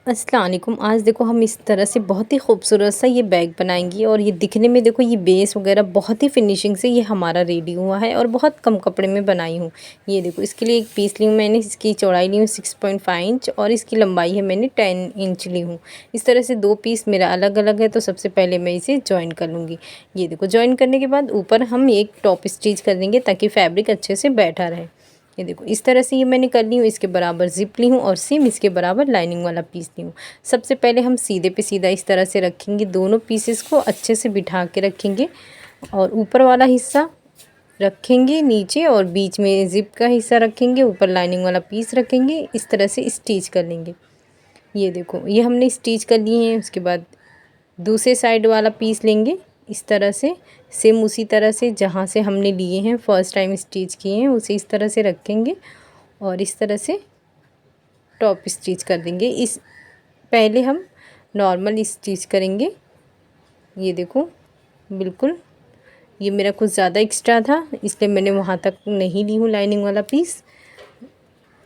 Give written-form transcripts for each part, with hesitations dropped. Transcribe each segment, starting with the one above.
अस्सलाम वालेकुम। आज देखो हम इस तरह से बहुत ही खूबसूरत सा ये बैग बनाएंगे और ये दिखने में देखो ये बेस वगैरह बहुत ही फिनिशिंग से ये हमारा रेडी हुआ है और बहुत कम कपड़े में बनाई हूँ। ये देखो इसके लिए एक पीस ली हूँ मैंने, इसकी चौड़ाई ली हूँ 6.5 इंच और इसकी लंबाई है मैंने 10 इंच ली हूँ। इस तरह से दो पीस मेरा अलग अलग है, तो सबसे पहले मैं इसे जॉइन कर लूँगी। ये देखो जॉइन करने के बाद ऊपर हम एक टॉप स्टिच कर देंगे ताकि फैब्रिक अच्छे से बैठा रहे। ये देखो इस तरह से ये मैंने कर ली हूँ। इसके बराबर ज़िप ली हूँ और सेम इसके बराबर लाइनिंग वाला पीस ली हूँ। सबसे पहले हम सीधे पे सीधा इस तरह से रखेंगे, दोनों पीसेस को अच्छे से बिठा के रखेंगे और ऊपर वाला हिस्सा रखेंगे नीचे और बीच में ज़िप का हिस्सा रखेंगे, ऊपर लाइनिंग वाला पीस रखेंगे। इस तरह से स्टिच कर लेंगे। ये देखो ये हमने स्टिच कर लिए हैं। उसके बाद दूसरे साइड वाला पीस लेंगे इस तरह से, सेम उसी तरह से जहाँ से हमने लिए हैं फर्स्ट टाइम स्टिच किए हैं उसे इस तरह से रखेंगे और इस तरह से टॉप स्टिच कर देंगे। इस पहले हम नॉर्मल स्टिच करेंगे। ये देखो बिल्कुल ये मेरा कुछ ज़्यादा एक्स्ट्रा था इसलिए मैंने वहाँ तक नहीं ली हूँ लाइनिंग वाला पीस।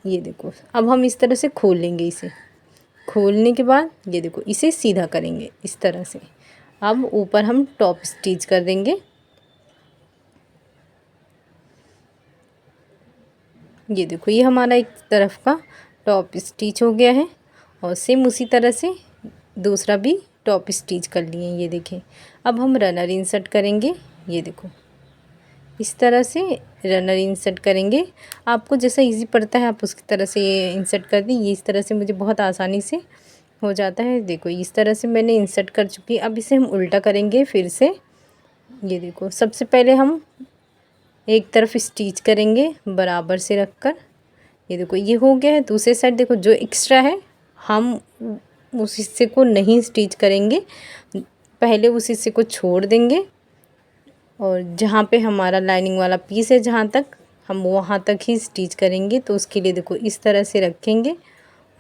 ये देखो अब हम इस तरह से खोल लेंगे। इसे खोलने के बाद ये देखो इसे सीधा करेंगे इस तरह से। अब ऊपर हम टॉप स्टिच कर देंगे। ये देखो ये हमारा एक तरफ का टॉप स्टिच हो गया है और सेम उसी तरह से दूसरा भी टॉप स्टिच कर लिए। ये देखें अब हम रनर इंसर्ट करेंगे। ये देखो इस तरह से रनर इंसर्ट करेंगे। आपको जैसा इजी पड़ता है आप उसकी तरह से ये इंसर्ट कर दी। ये इस तरह से मुझे बहुत आसानी से हो जाता है। देखो इस तरह से मैंने इंसर्ट कर चुकी। अब इसे हम उल्टा करेंगे फिर से। ये देखो सबसे पहले हम एक तरफ स्टिच करेंगे बराबर से रखकर। ये देखो ये हो गया है। दूसरे साइड देखो जो एक्स्ट्रा है हम उस हिस्से को नहीं स्टिच करेंगे, पहले उस हिस्से को छोड़ देंगे और जहाँ पे हमारा लाइनिंग वाला पीस है जहाँ तक हम वहाँ तक ही स्टिच करेंगे। तो उसके लिए देखो इस तरह से रखेंगे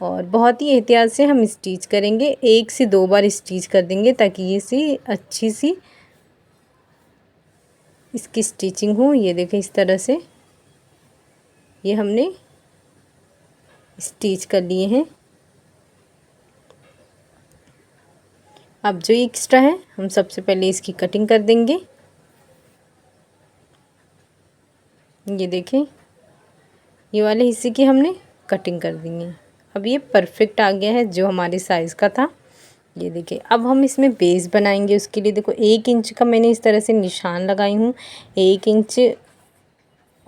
और बहुत ही एहतियात से हम स्टिच करेंगे। 1 से 2 बार स्टिच कर देंगे ताकि ये सी अच्छी सी इसकी स्टिचिंग हो। ये देखें इस तरह से ये हमने स्टिच कर लिए हैं। अब जो एक्स्ट्रा है हम सबसे पहले इसकी कटिंग कर देंगे। ये देखें ये वाले हिस्से की हमने कटिंग कर दी है। अब ये परफेक्ट आ गया है जो हमारे साइज़ का था। ये देखिए अब हम इसमें बेस बनाएंगे। उसके लिए देखो 1 इंच का मैंने इस तरह से निशान लगाई हूँ, 1 इंच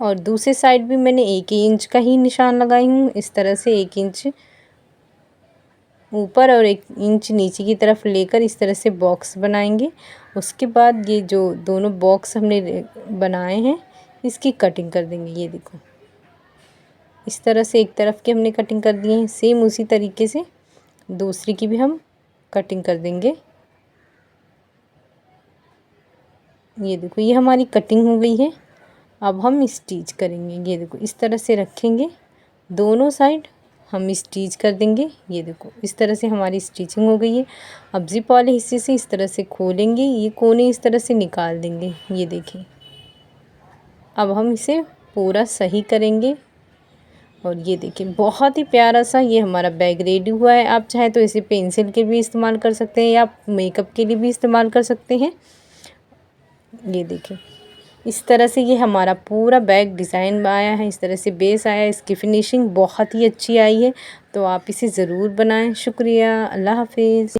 और दूसरे साइड भी मैंने 1 ही इंच का ही निशान लगाई हूँ। इस तरह से 1 इंच ऊपर और 1 इंच नीचे की तरफ लेकर इस तरह से बॉक्स बनाएंगे। उसके बाद ये जो दोनों बॉक्स हमने बनाए हैं इसकी कटिंग कर देंगे। ये देखो इस तरह से एक तरफ की हमने कटिंग कर दी है, सेम उसी तरीके से दूसरी की भी हम कटिंग कर देंगे। ये देखो ये हमारी कटिंग हो गई है। अब हम स्टिच करेंगे। ये देखो इस तरह से रखेंगे, दोनों साइड हम स्टिच कर देंगे। ये देखो इस तरह से हमारी स्टिचिंग हो गई है। अब जिप वाले हिस्से से इस तरह से खोलेंगे, ये कोने इस तरह से निकाल देंगे। ये देखें अब हम इसे पूरा सही करेंगे और ये देखिए बहुत ही प्यारा सा ये हमारा बैग रेडी हुआ है। आप चाहे तो इसे पेंसिल के भी इस्तेमाल कर सकते हैं या मेकअप के लिए भी इस्तेमाल कर सकते हैं। ये देखिए इस तरह से ये हमारा पूरा बैग डिज़ाइन आया है, इस तरह से बेस आया है। इसकी फिनिशिंग बहुत ही अच्छी आई है, तो आप इसे ज़रूर बनाएं। शुक्रिया, अल्लाह हाफिज़।